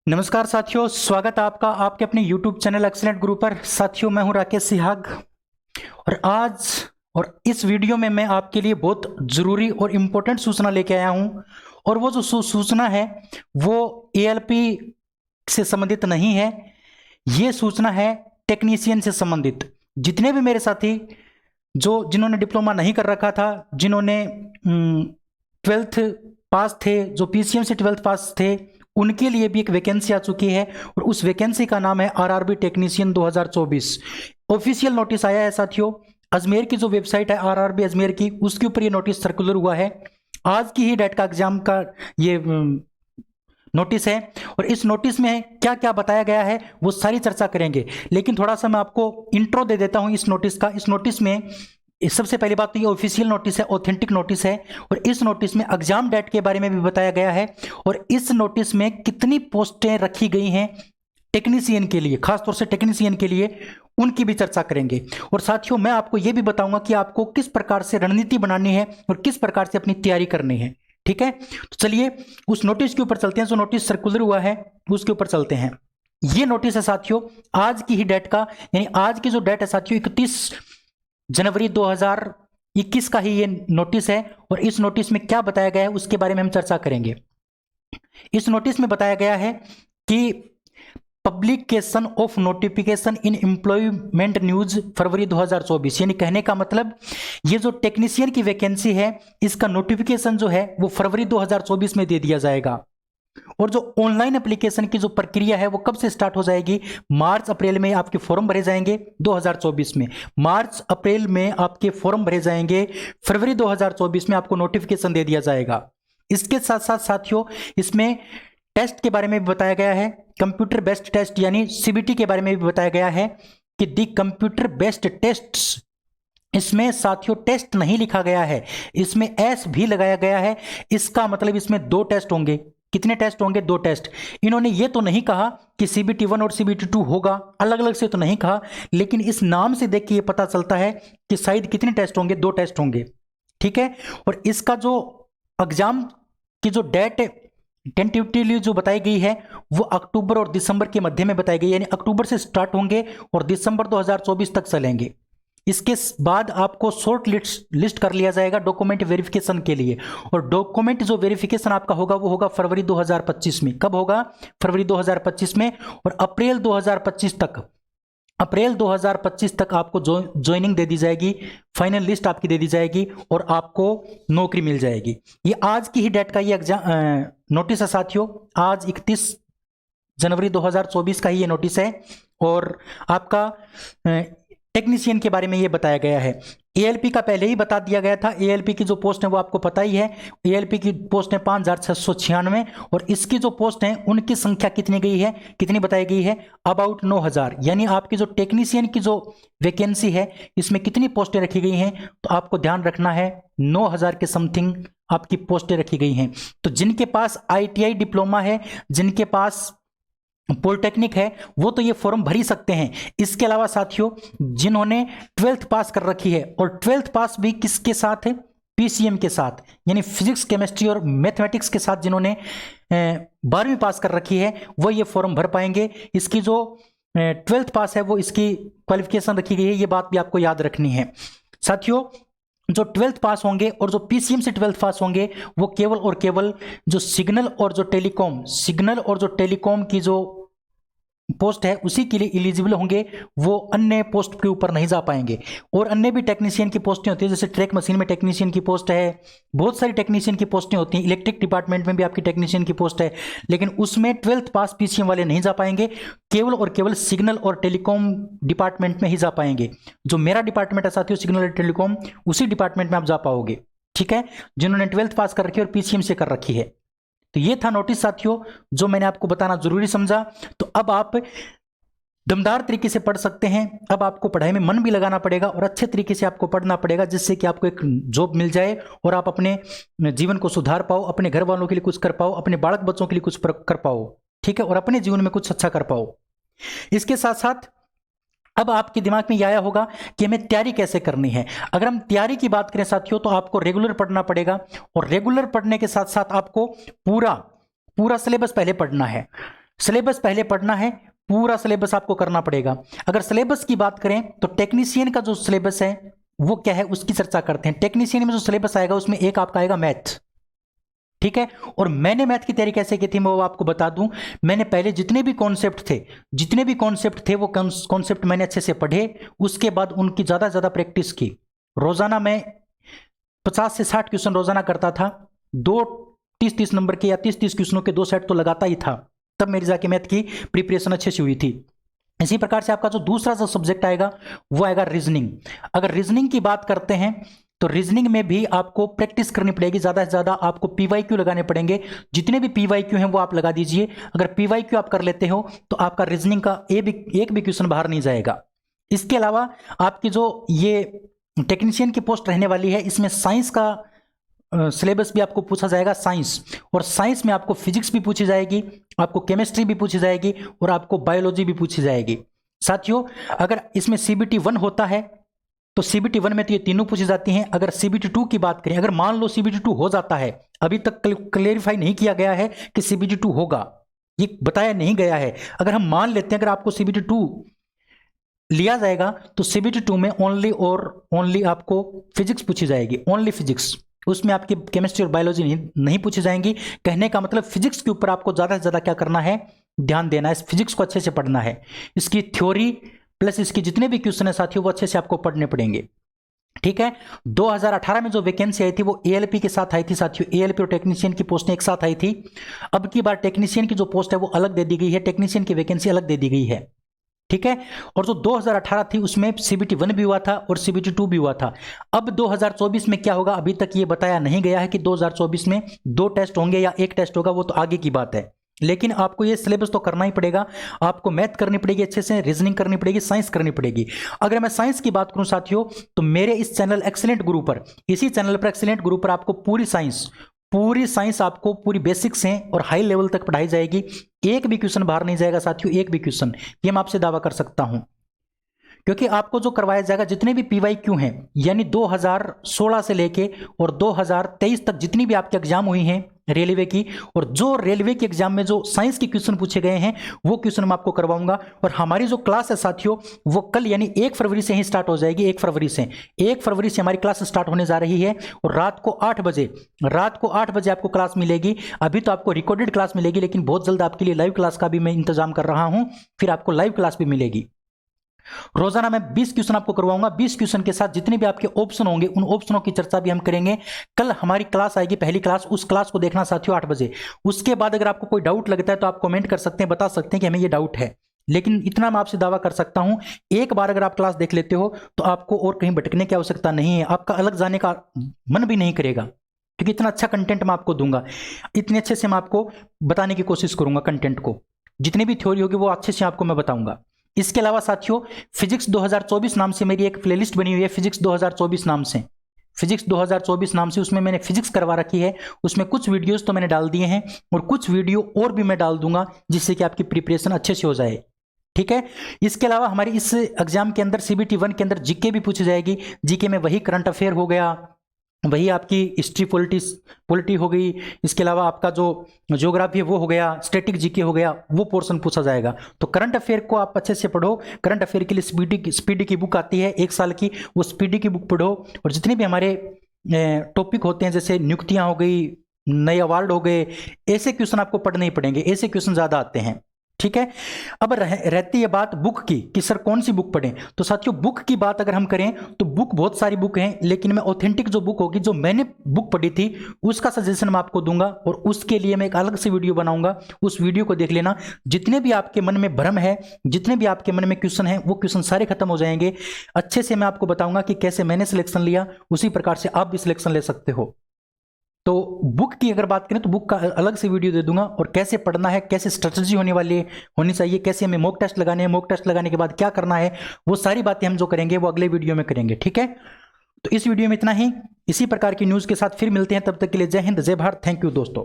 नमस्कार साथियों, स्वागत है आपका आपके अपने YouTube चैनल एक्सीलेंट गुरु पर। साथियों, मैं हूं राकेश सिहाग और इस वीडियो में मैं आपके लिए बहुत ज़रूरी और इम्पोर्टेंट सूचना लेके आया हूं। और वो जो सूचना है वो ALP से संबंधित नहीं है, ये सूचना है टेक्नीशियन से संबंधित। जितने भी मेरे साथी जिन्होंने डिप्लोमा नहीं कर रखा था, जिन्होंने 12th पास थे, जो PCM से 12th पास थे, उनके लिए भी एक वैकेंसी आ चुकी है और उस वैकेंसी का नाम है RRB टेक्नीशियन 2024। ऑफिशियल नोटिस आया है साथियों। अजमेर की जो वेबसाइट है RRB अजमेर की, उसके ऊपर ये नोटिस सर्कुलर हुआ है। आज की ही डेट का एग्जाम का ये नोटिस है और इस नोटिस में क्या क्या बताया गया है वो सारी चर्चा करेंगे। लेकिन थोड़ा सा मैं आपको इंट्रो दे देता हूं इस नोटिस का। इस नोटिस में सबसे पहली बात तो ये ऑफिशियल नोटिस है, ऑथेंटिक नोटिस है और इस नोटिस में एग्जाम डेट के बारे में भी बताया गया है और इस नोटिस में कितनी पोस्टें रखी गई हैं टेक्नीशियन के लिए, खासतौर से टेक्नीशियन के लिए, उनकी भी चर्चा करेंगे। और साथियों, मैं आपको यह भी बताऊंगा कि आपको किस प्रकार से रणनीति बनानी है और किस प्रकार से अपनी तैयारी करनी है। ठीक है, तो चलिए उस नोटिस के ऊपर चलते हैं। जो नोटिस सर्कुलर हुआ है उसके ऊपर चलते हैं। ये नोटिस है साथियों आज की ही डेट का, यानी आज की जो डेट है साथियों 31 जनवरी 2021 का ही ये नोटिस है। और इस नोटिस में क्या बताया गया है उसके बारे में हम चर्चा करेंगे। इस नोटिस में बताया गया है कि publication of notification in Employment News February 2024, यानी कहने का मतलब ये जो टेक्नीशियन की वैकेंसी है इसका नोटिफिकेशन जो है वो फरवरी 2024 में दे दिया जाएगा। और जो ऑनलाइन एप्लीकेशन की जो प्रक्रिया है वो कब से स्टार्ट हो जाएगी? मार्च अप्रैल में आपके फॉर्म भरे जाएंगे 2024 में। मार्च अप्रैल में आपके फॉर्म भरे जाएंगे, फरवरी 2024 में आपको नोटिफिकेशन दे दिया जाएगा। इसके साथ साथ साथियों इसमें टेस्ट के बारे में भी बताया गया है, कंप्यूटर बेस्ड टेस्ट यानी CBT के बारे में भी बताया गया है कि दी कंप्यूटर बेस्ड टेस्ट। इसमें साथियों टेस्ट नहीं लिखा गया है, इसमें S भी लगाया गया है। इसका मतलब इसमें 2 टेस्ट होंगे। कितने टेस्ट होंगे? 2 टेस्ट। इन्होंने ये तो नहीं कहा कि CBT 1 और CBT 2 होगा, अलग अलग से तो नहीं कहा, लेकिन इस नाम से देख के ये पता चलता है कि शायद कितने टेस्ट होंगे? 2 टेस्ट होंगे। ठीक है, और इसका जो एग्जाम की जो डेट टेंटेटिवली जो बताई गई है वो अक्टूबर और दिसंबर के मध्य में बताई गई, यानी अक्टूबर से स्टार्ट होंगे और दिसंबर 2024 तक चलेंगे। इसके बाद आपको शॉर्ट लिस्ट कर लिया जाएगा डॉक्यूमेंट वेरिफिकेशन के लिए। और डॉक्यूमेंट जो वेरिफिकेशन आपका होगा वो होगा फरवरी 2025 में। कब होगा? फरवरी 2025 में। और अप्रैल 2025 तक आपको ज्वाइनिंग दे दी जाएगी, फाइनल लिस्ट आपकी दे दी जाएगी और आपको नौकरी मिल जाएगी। ये आज की ही डेट का ये एग्जाम नोटिस है साथियों। आज 31 जनवरी 2024 का ही ये नोटिस है और आपका टेक्नीशियन के बारे में ये बताया गया है। ALP का पहले ही बता दिया गया था। ALP की जो पोस्ट है वो आपको पता ही है। ALP की पोस्ट है 5696 और इसकी जो पोस्ट है उनकी संख्या कितनी गई है, कितनी बताई गई है? अबाउट 9000। यानी आपकी जो टेक्नीशियन की जो वैकेंसी है इसमें कितनी पोस्टें रखी गई हैं? तो आपको ध्यान रखना है 9000 के समथिंग आपकी पोस्टें रखी गई हैं। तो जिनके पास ITI डिप्लोमा है, जिनके पास पॉलिटेक्निक है, वो तो ये फॉर्म भर ही सकते हैं। इसके अलावा साथियों जिन्होंने 12th पास कर रखी है, और 12th पास भी किसके साथ है? PCM के साथ, यानी फिजिक्स केमिस्ट्री और मैथमेटिक्स के साथ जिन्होंने 12वीं पास कर रखी है वो ये फॉर्म भर पाएंगे। इसकी जो 12th पास है वो इसकी क्वालिफिकेशन रखी गई है, ये बात भी आपको याद रखनी है साथियों। जो 12th पास होंगे और जो PCM से 12th पास होंगे वो केवल और केवल जो सिग्नल और जो टेलीकॉम की जो पोस्ट है उसी के लिए एलिजिबल होंगे। वो अन्य पोस्ट के ऊपर नहीं जा पाएंगे। और अन्य भी टेक्नीशियन की पोस्टें होती है, जैसे ट्रैक मशीन में टेक्नीशियन की पोस्ट है, बहुत सारी टेक्नीशियन की पोस्टें होती हैं। इलेक्ट्रिक डिपार्टमेंट में भी आपकी टेक्नीशियन की पोस्ट है, लेकिन उसमें 12th पास PCM वाले नहीं जा पाएंगे। केवल और केवल सिग्नल और टेलीकॉम डिपार्टमेंट में ही जा पाएंगे। जो मेरा डिपार्टमेंट है साथियों सिग्नल और टेलीकॉम, उसी डिपार्टमेंट में आप जा पाओगे। ठीक है, जिन्होंने 12th पास कर रखी है और PCM से कर रखी है। तो ये था नोटिस साथियों जो मैंने आपको बताना जरूरी समझा। तो अब आप दमदार तरीके से पढ़ सकते हैं। अब आपको पढ़ाई में मन भी लगाना पड़ेगा और अच्छे तरीके से आपको पढ़ना पड़ेगा, जिससे कि आपको एक जॉब मिल जाए और आप अपने जीवन को सुधार पाओ, अपने घर वालों के लिए कुछ कर पाओ, अपने बालक बच्चों के लिए कुछ कर पाओ। ठीक है, और अपने जीवन में कुछ अच्छा कर पाओ। इसके साथ साथ अब आपके दिमाग में यह आया होगा कि हमें तैयारी कैसे करनी है। अगर हम तैयारी की बात करें साथियों तो आपको रेगुलर पढ़ना पड़ेगा और रेगुलर पढ़ने के साथ साथ आपको पूरा सिलेबस पहले पढ़ना है। सिलेबस पहले पढ़ना है, पूरा सिलेबस आपको करना पड़ेगा। अगर सिलेबस की बात करें तो टेक्नीशियन का जो सिलेबस है वो क्या है उसकी चर्चा करते हैं। टेक्नीशियन में जो सिलेबस आएगा उसमें एक आपका आएगा मैथ, ठीक है। और मैंने मैथ की तैयारी कैसे की थी मैं वो आपको बता दूं। मैंने पहले जितने भी कॉन्सेप्ट थे वो कॉन्सेप्ट मैंने अच्छे से पढ़े, उसके बाद उनकी ज़्यादा से ज़्यादा प्रैक्टिस की। रोज़ाना मैं 50 से 60 क्वेश्चन रोज़ाना करता था, 30-30 नंबर के या 30-30 क्वेश्चनों के 2 सेट तो लगाता ही था, तब मेरी जाके मैथ की प्रिपरेशन अच्छे से हुई थी। इसी प्रकार से आपका जो दूसरा जो सब्जेक्ट आएगा वो आएगा रीजनिंग। अगर रीजनिंग की बात करते हैं तो रीजनिंग में भी आपको प्रैक्टिस करनी पड़ेगी, ज़्यादा से ज़्यादा आपको पीवाईक्यू लगाने पड़ेंगे। जितने भी पीवाईक्यू हैं वो आप लगा दीजिए। अगर पीवाईक्यू आप कर लेते हो तो आपका रीजनिंग का एक भी क्वेश्चन बाहर नहीं जाएगा। इसके अलावा आपकी जो ये टेक्नीशियन की पोस्ट रहने वाली है, इसमें साइंस का सिलेबस भी आपको पूछा जाएगा, साइंस। और साइंस में आपको फिजिक्स भी पूछी जाएगी, आपको केमिस्ट्री भी पूछी जाएगी और आपको बायोलॉजी भी पूछी जाएगी। साथियों, अगर इसमें CBT 1 होता है तो CBT 1 में तो ये तीनों पूछी जाती हैं। अगर CBT 2 की बात करें, अगर मान लो CBT 2 हो जाता है, अभी तक क्लेरिफाई नहीं किया गया है कि CBT 2 होगा, ये बताया नहीं गया है। अगर हम मान लेते हैं अगर आपको CBT 2 लिया जाएगा तो CBT 2 में ओनली आपको फिजिक्स पूछी जाएगी, ओनली फिजिक्स। उसमें आपकी केमिस्ट्री और बायोलॉजी नहीं पूछी जाएंगी। कहने का मतलब फिजिक्स के ऊपर आपको ज़्यादा से ज़्यादा क्या करना है, ध्यान देना है, फिजिक्स को अच्छे से पढ़ना है। इसकी थ्योरी प्लस इसकी जितने भी क्वेश्चन है साथियों वो अच्छे से आपको पढ़ने पड़ेंगे, ठीक है। 2018 में जो वैकेंसी आई थी वो ALP के साथ आई थी साथियों, ALP और टेक्नीशियन की पोस्टें एक साथ आई थी। अब की बार टेक्नीशियन की जो पोस्ट है वो अलग दे दी गई है, टेक्नीशियन की वैकेंसी अलग दे दी गई है, ठीक है। और जो 2018 थी उसमें CBT 1 भी हुआ था और CBT 2 भी हुआ था। अब 2024 में क्या होगा अभी तक ये बताया नहीं गया है कि 2024 में 2 टेस्ट होंगे या 1 टेस्ट होगा, वो तो आगे की बात है। लेकिन आपको ये सिलेबस तो करना ही पड़ेगा। आपको मैथ करनी पड़ेगी अच्छे से, रीजनिंग करनी पड़ेगी, साइंस करनी पड़ेगी। अगर मैं साइंस की बात करूं साथियों तो मेरे इस चैनल एक्सीलेंट गुरु पर, इसी चैनल पर एक्सीलेंट गुरु पर आपको पूरी साइंस आपको पूरी बेसिक से और हाई लेवल तक पढ़ाई जाएगी। एक भी क्वेश्चन बाहर नहीं जाएगा साथियों, एक भी क्वेश्चन, ये मैं आपसे दावा कर सकता हूं। क्योंकि आपको जो करवाया जाएगा जितने भी PYQ हैं, यानी 2016 से लेके और 2023 तक जितनी भी आपके एग्जाम हुई हैं रेलवे की, और जो रेलवे के एग्जाम में जो साइंस के क्वेश्चन पूछे गए हैं वो क्वेश्चन मैं आपको करवाऊंगा। और हमारी जो क्लास है साथियों वो कल यानी 1 फरवरी से ही स्टार्ट हो जाएगी। 1 फरवरी से हमारी क्लास स्टार्ट होने जा रही है और रात को 8 बजे आपको क्लास मिलेगी। अभी तो आपको रिकॉर्डेड क्लास मिलेगी, लेकिन बहुत जल्द आपके लिए लाइव क्लास का भी मैं इंतजाम कर रहा हूं, फिर आपको लाइव क्लास भी मिलेगी। रोजाना मैं 20 क्वेश्चन आपको करवाऊंगा। 20 क्वेश्चन के साथ जितने भी आपके ऑप्शन होंगे उन ऑप्शनों की चर्चा भी हम करेंगे। कल हमारी क्लास आएगी, पहली क्लास, उस क्लास को देखना साथियों 8 बजे। उसके बाद अगर आपको कोई डाउट लगता है तो आप कमेंट कर सकते हैं, बता सकते हैं कि हमें ये डाउट है। लेकिन इतना मैं आपसे दावा कर सकता हूं, एक बार अगर आप क्लास देख लेते हो तो आपको और कहीं भटकने की आवश्यकता नहीं है, आपका अलग जाने का मन भी नहीं करेगा, क्योंकि इतना अच्छा कंटेंट मैं आपको दूंगा, इतने अच्छे से मैं आपको बताने की कोशिश करूंगा कंटेंट को। जितनी भी थ्योरी होगी वो अच्छे से आपको मैं बताऊंगा। इसके अलावा साथियों फिजिक्स 2024 नाम से मेरी एक प्लेलिस्ट बनी हुई है, फिजिक्स 2024 नाम से, उसमें मैंने फिजिक्स करवा रखी है। उसमें कुछ वीडियोस तो मैंने डाल दिए हैं और कुछ वीडियो और भी मैं डाल दूंगा, जिससे कि आपकी प्रिपरेशन अच्छे से हो जाए, ठीक है। इसके अलावा हमारी इस एग्जाम के अंदर CBT 1 के अंदर जीके भी पूछी जाएगी। जीके में वही करंट अफेयर हो गया, वही आपकी हिस्ट्री पॉलिटी हो गई, इसके अलावा आपका जो ज्योग्राफी है वो हो गया, स्टैटिक जीके हो गया, वो पोर्शन पूछा जाएगा। तो करंट अफेयर को आप अच्छे से पढ़ो। करंट अफेयर के लिए स्पीडी की बुक आती है 1 साल की, वो स्पीडी की बुक पढ़ो। और जितने भी हमारे टॉपिक होते हैं, जैसे नियुक्तियां हो गई, नए अवार्ड हो गए, ऐसे क्वेश्चन आपको पढ़ने ही पड़ेंगे, ऐसे क्वेश्चन ज़्यादा आते हैं, ठीक है। अब रहती है बात बुक की कि सर कौन सी बुक पढ़ें। तो साथियों बुक की बात अगर हम करें तो बुक बहुत सारी बुक हैं, लेकिन मैं ऑथेंटिक जो बुक होगी, जो मैंने बुक पढ़ी थी, उसका सजेशन मैं आपको दूंगा और उसके लिए मैं एक अलग से वीडियो बनाऊंगा। उस वीडियो को देख लेना। जितने भी आपके मन में भ्रम है, जितने भी आपके मन में क्वेश्चन है, वो क्वेश्चन सारे खत्म हो जाएंगे। अच्छे से मैं आपको बताऊंगा कि कैसे मैंने सिलेक्शन लिया, उसी प्रकार से आप भी सिलेक्शन ले सकते हो। तो बुक की अगर बात करें तो बुक का अलग से वीडियो दे दूंगा, और कैसे पढ़ना है, कैसे स्ट्रेटजी होनी चाहिए, कैसे हमें मॉक टेस्ट लगाने हैं, मॉक टेस्ट लगाने के बाद क्या करना है, वो सारी बातें हम जो करेंगे वो अगले वीडियो में करेंगे, ठीक है। तो इस वीडियो में इतना ही। इसी प्रकार की न्यूज़ के साथ फिर मिलते हैं, तब तक के लिए जय हिंद, जय भारत। थैंक यू दोस्तों।